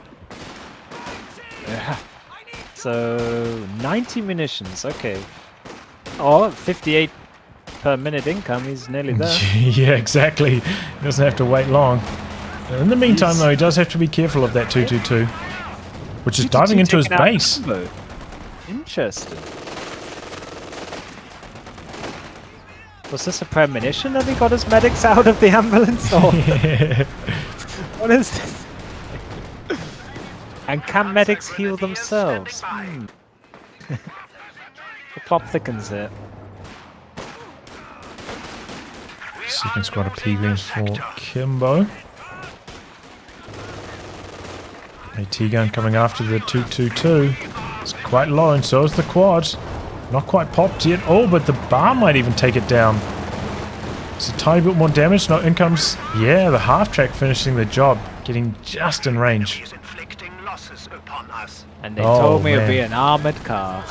Speaker 2: Yeah. So 90 munitions. Okay. Oh, 58 per minute income. He's nearly there.
Speaker 1: Yeah, exactly. He doesn't have to wait long. In the meantime, though, he does have to be careful of that 222, which is diving into his
Speaker 2: Taking out
Speaker 1: base.
Speaker 2: Kimbo. Interesting. Was this a premonition that he got his medics out of the ambulance? Or
Speaker 1: Yeah.
Speaker 2: what is this? And can medics heal themselves? The plot thickens here.
Speaker 1: Second squad of P-Greens for Kimbo. A T-gun coming after the 222. It's quite low, and so is the quad. Not quite popped yet. Oh, but the bar might even take it down. It's a tiny bit more damage. No, in comes... Yeah, the half-track finishing the job. Getting just in range.
Speaker 2: And they told me it'd be an armored car.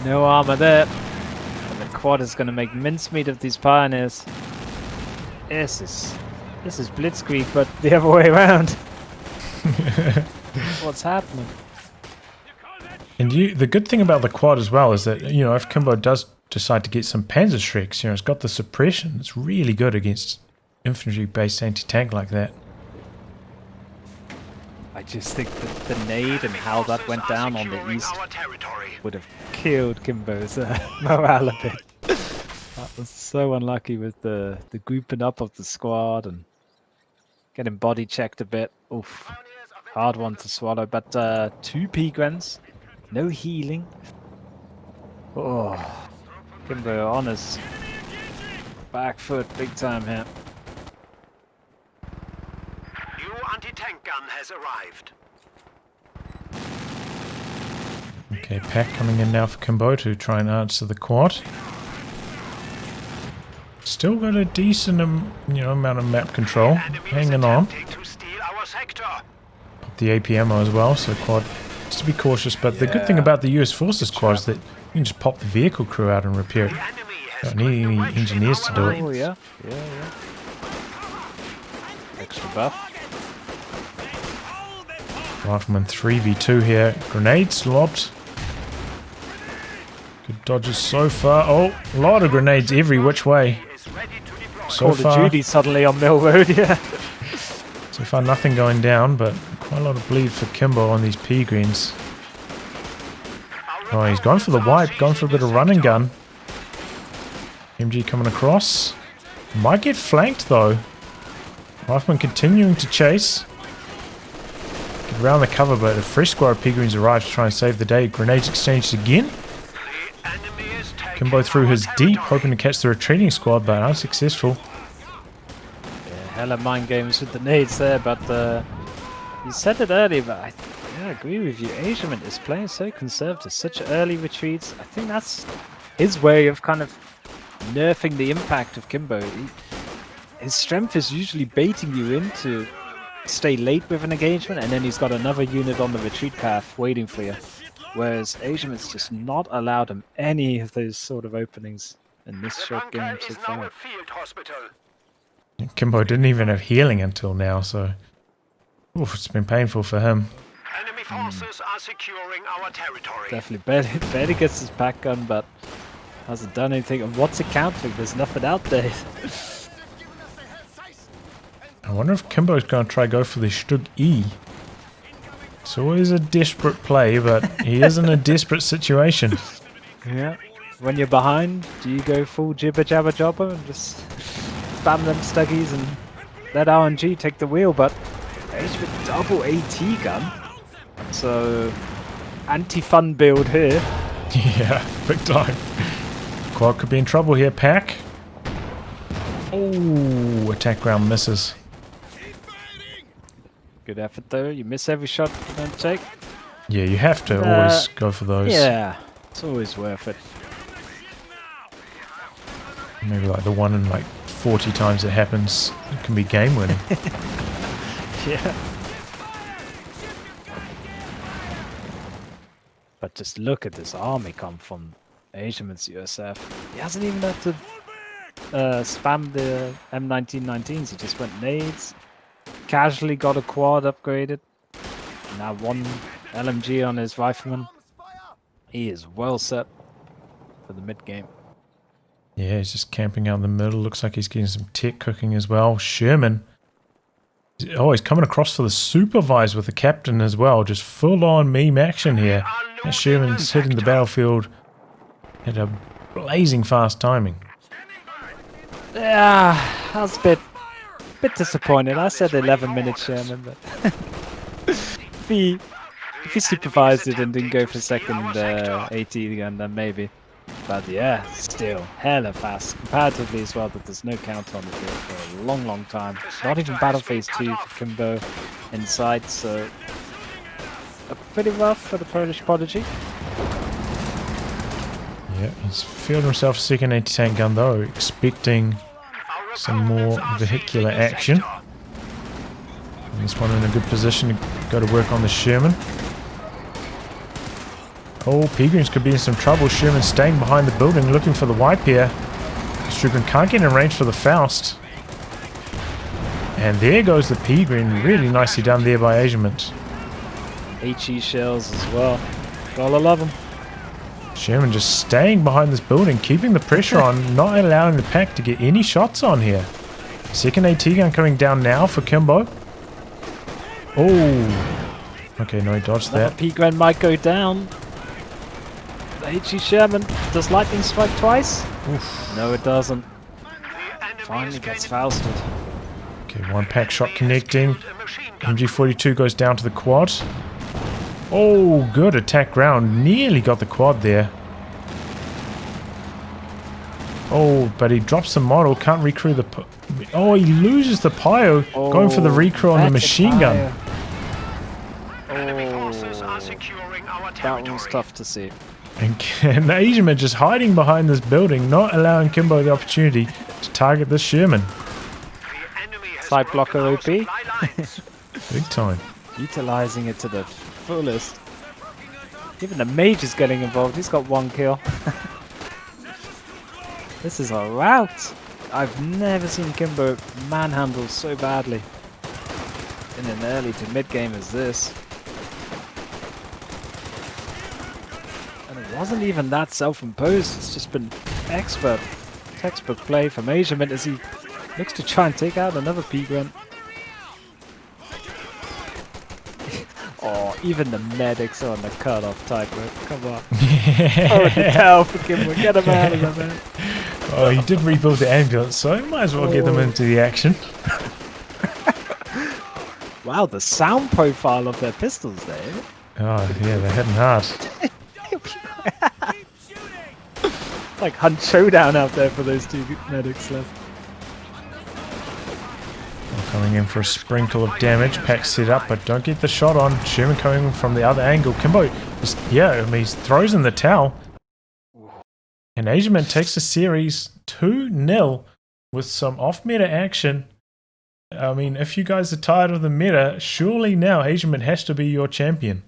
Speaker 2: No armor there. And the quad is going to make mincemeat of these pioneers. This is Blitzkrieg, but the other way around. What's happening?
Speaker 1: And the good thing about the quad as well is that, you know, if Kimbo does decide to get some Panzerschrecks, you know, it's got the suppression. It's really good against infantry-based anti-tank like that.
Speaker 2: I just think that the nade and how that went down on the east would have killed Kimbo's morale a bit. That was so unlucky with the grouping up of the squad and getting body checked a bit. Oof. Hard one to swallow, but 2 P-Grens, no healing. Oh, Kimbo on his back foot big time here.
Speaker 3: New anti-tank gun has arrived.
Speaker 1: Okay, pack coming in now for Kimbo to try and answer the quad. Still got a decent amount of map control. Hanging on. Pop the APMO as well, so quad has to be cautious. But the good thing about the US Forces quad is that you can just pop the vehicle crew out and repair it. Don't need any engineers to do it.
Speaker 2: Oh yeah. Extra buff.
Speaker 1: Rifleman 3v2 here. Grenades lobbed. Good dodges so far. Oh, a lot of grenades every which way. So
Speaker 2: Call of Duty suddenly on Mill Road, yeah.
Speaker 1: So far nothing going down, but quite a lot of bleed for Kimbo on these pea greens. Oh, he's going for the wipe, going for a bit of run and gun. MG coming across. Might get flanked though. Rifleman continuing to chase. Get around the cover, but a fresh squad of pea greens arrives to try and save the day. Grenades exchanged again. Kimbo threw his deep, hoping to catch the retreating squad, but unsuccessful.
Speaker 2: Yeah, hella mind games with the nades there, but you said it earlier, but I agree with you. Asiaman is playing so conservative, such early retreats. I think that's his way of kind of nerfing the impact of Kimbo. His strength is usually baiting you in to stay late with an engagement, and then he's got another unit on the retreat path waiting for you. Whereas Asiaman's just not allowed him any of those sort of openings in this short game so far.
Speaker 1: Kimbo didn't even have healing until now, so it's been painful for him.
Speaker 3: Enemy forces are securing our territory.
Speaker 2: Definitely barely gets his pack gun, but hasn't done anything. And what's it countering? There's nothing out there.
Speaker 1: I wonder if Kimbo's going to try go for the Stug E. It's always a desperate play, but he is in a desperate situation.
Speaker 2: Yeah. When you're behind, do you go full jibber jabber jobber and just spam them stuggies and let RNG take the wheel? But with double AT gun, so anti-fun build here.
Speaker 1: Yeah, big time. Quad could be in trouble here, Pack. Oh, attack ground misses.
Speaker 2: Good effort though. You miss every shot you don't take.
Speaker 1: Yeah, you have to always go for those.
Speaker 2: Yeah, it's always worth it.
Speaker 1: Maybe like the one in like 40 times it happens, it can be game winning.
Speaker 2: Yeah. But just look at this army come from Asiaman's USF. He hasn't even had to spam the M1919s. He just went nades, casually got a quad upgraded. Now one LMG on his rifleman. He is well set for the mid game.
Speaker 1: Yeah, he's just camping out in the middle. Looks like he's getting some tech cooking as well. Sherman. Oh, he's coming across for the supervise with the captain as well. Just full on meme action here. And Sherman's hitting the battlefield at a blazing fast timing.
Speaker 2: Yeah, I was a bit disappointed. I said 11 minutes Sherman, but if he supervised it and didn't go for second AT again, then maybe. But yeah, still hella fast comparatively as well, but there's no counter on the field for a long, long time. Not even battle phase 2 for Kimbo inside, so pretty rough for the Polish prodigy.
Speaker 1: Yeah, he's fielded himself a second anti-tank gun though, expecting some more vehicular action. And this one in a good position to go to work on the Sherman. Oh, Peagrams could be in some trouble. Sherman staying behind the building, looking for the wipe here. Strugan can't get in range for the Faust. And there goes the Peagram. Really nicely done there by Asiament.
Speaker 2: HE shells as well. Gotta love them.
Speaker 1: Sherman just staying behind this building, keeping the pressure on, not allowing the pack to get any shots on here. Second AT gun coming down now for Kimbo. Oh. Okay, no, he dodged that.
Speaker 2: Peagram might go down. The HE Sherman, does lightning strike twice?
Speaker 1: Oof.
Speaker 2: No, it doesn't. Finally gets Fausted.
Speaker 1: Okay, one pack shot connecting. MG42 goes down to the quad. Oh, good attack ground. Nearly got the quad there. Oh, but he drops the model. Can't recrew the... Oh, he loses the Pio.
Speaker 2: Oh,
Speaker 1: going for the recrew on the machine gun.
Speaker 2: Oh, that was tough to see.
Speaker 1: And the Asian just hiding behind this building, not allowing Kimbo the opportunity to target this Sherman.
Speaker 2: Side blocker OP. Big
Speaker 1: time.
Speaker 2: Utilizing it to the fullest. Even the mage is getting involved. He's got 1 kill. This is a rout. I've never seen Kimbo manhandled so badly in an early to mid game as this. And it wasn't even that self-imposed. It's just been textbook play from Asiaman as he looks to try and take out another P-Grunt. Oh, even the medics are on the cut-off tightrope. Come on. Oh, the tail for Kimbo. Get him out of there, man.
Speaker 1: Oh, he did rebuild the ambulance, so might as well get them into the action.
Speaker 2: Wow, the sound profile of their pistols there.
Speaker 1: Oh, yeah, they're hitting hard.
Speaker 2: It's like Hunt Showdown out there for those two medics left.
Speaker 1: Coming in for a sprinkle of damage. Pack set up, but don't get the shot on. Sherman coming from the other angle. Kimbo, just, yeah, I mean, he throws in the towel. And Asiaman takes the series 2-0 with some off-meta action. I mean, if you guys are tired of the meta, surely now Asiaman has to be your champion.